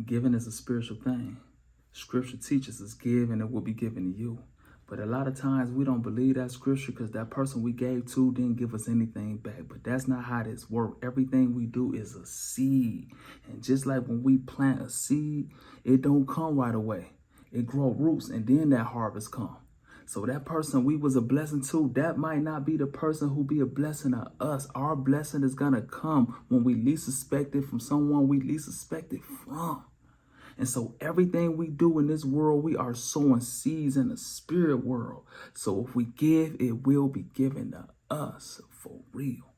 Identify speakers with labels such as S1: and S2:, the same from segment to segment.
S1: Giving is a spiritual thing. Scripture teaches us give and it will be given to you. But a lot of times we don't believe that scripture because that person we gave to didn't give us anything back. But that's not how this works. Everything we do is a seed. And just like when we plant a seed, it don't come right away. It grows roots and then that harvest comes. So that person we was a blessing to, that might not be the person who be a blessing to us. Our blessing is going to come when we least suspect it from someone we least suspect it from. And so everything we do in this world, we are sowing seeds in the spirit world. So if we give, it will be given to us for real.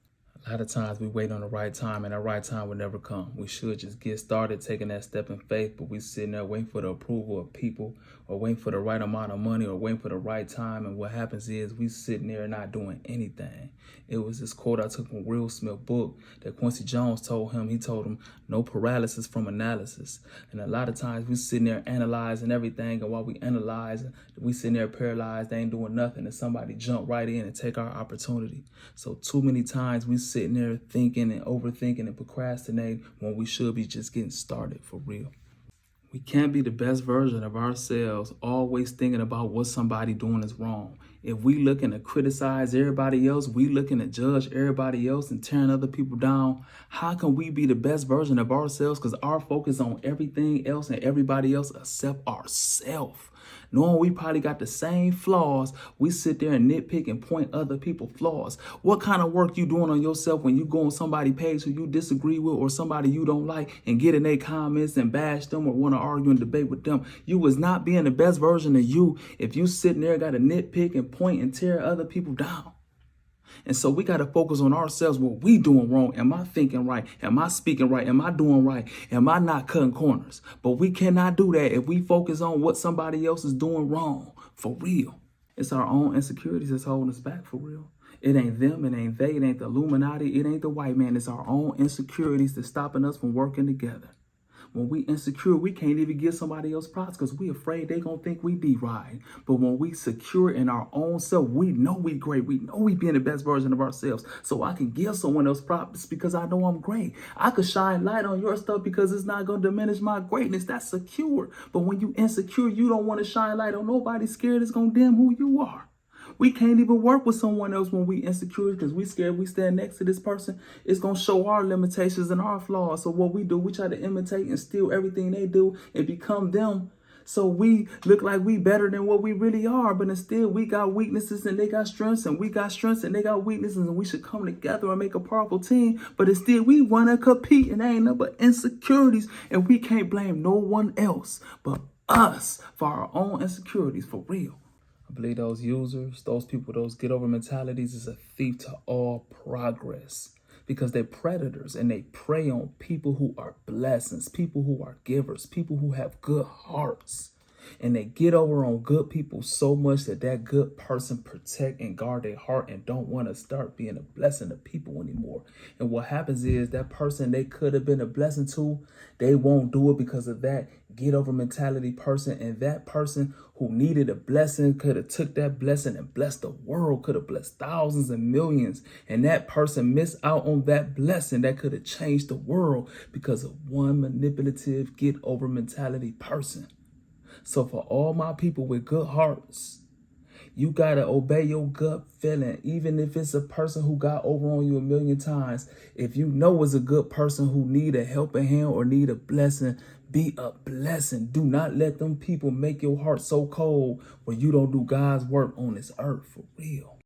S1: A lot of times we wait on the right time and the right time will never come. We should just get started taking that step in faith, but we sitting there waiting for the approval of people or waiting for the right amount of money or waiting for the right time. And what happens is we sitting there not doing anything. It was this quote I took from Will Smith's book that Quincy Jones told him. He told him, no paralysis from analysis. And a lot of times we sitting there analyzing everything. And while we analyze, we sitting there paralyzed, they ain't doing nothing. And somebody jump right in and take our opportunity. So too many times we sitting there thinking and overthinking and procrastinating when we should be just getting started for real. We can't be the best version of ourselves, always thinking about what somebody doing is wrong. If we looking to criticize everybody else, we looking to judge everybody else and tearing other people down, how can we be the best version of ourselves? Because our focus on everything else and everybody else except ourselves. Knowing we probably got the same flaws, we sit there and nitpick and point other people's flaws. What kind of work you doing on yourself when you go on somebody's page who you disagree with or somebody you don't like and get in their comments and bash them or want to argue and debate with them? You was not being the best version of you if you sitting there got to nitpick and point and tear other people down. And so we got to focus on ourselves. What we doing wrong? Am I thinking right? Am I speaking right? Am I doing right? Am I not cutting corners? But we cannot do that if we focus on what somebody else is doing wrong for real. It's our own insecurities that's holding us back for real. It ain't them. It ain't they. It ain't the Illuminati. It ain't the white man. It's our own insecurities that's stopping us from working together. When we insecure, we can't even give somebody else props because we afraid they gonna think we be right. But when we secure in our own self, we know we great. We know we being the best version of ourselves. So I can give someone else props because I know I'm great. I could shine light on your stuff because it's not gonna diminish my greatness. That's secure. But when you insecure, you don't want to shine light on nobody. Scared it's gonna dim who you are. We can't even work with someone else when we insecure because we scared we stand next to this person. It's going to show our limitations and our flaws. So what we do, we try to imitate and steal everything they do and become them. So we look like we better than what we really are. But instead, we got weaknesses and they got strengths and we got strengths and they got weaknesses. And we should come together and make a powerful team. But instead, we want to compete and ain't nothing but insecurities. And we can't blame no one else but us for our own insecurities for real. I believe those users, those people, those get over mentalities is a thief to all progress because they're predators and they prey on people who are blessings, people who are givers, people who have good hearts. And they get over on good people so much that that good person protect and guard their heart and don't want to start being a blessing to people anymore. And what happens is that person they could have been a blessing to, they won't do it because of that get over mentality person. And that person who needed a blessing could have took that blessing and blessed the world, could have blessed thousands and millions. And that person missed out on that blessing that could have changed the world because of one manipulative get over mentality person. So for all my people with good hearts, you got to obey your gut feeling, even if it's a person who got over on you a million times. If you know it's a good person who need a helping hand or need a blessing, be a blessing. Do not let them people make your heart so cold where you don't do God's work on this earth for real.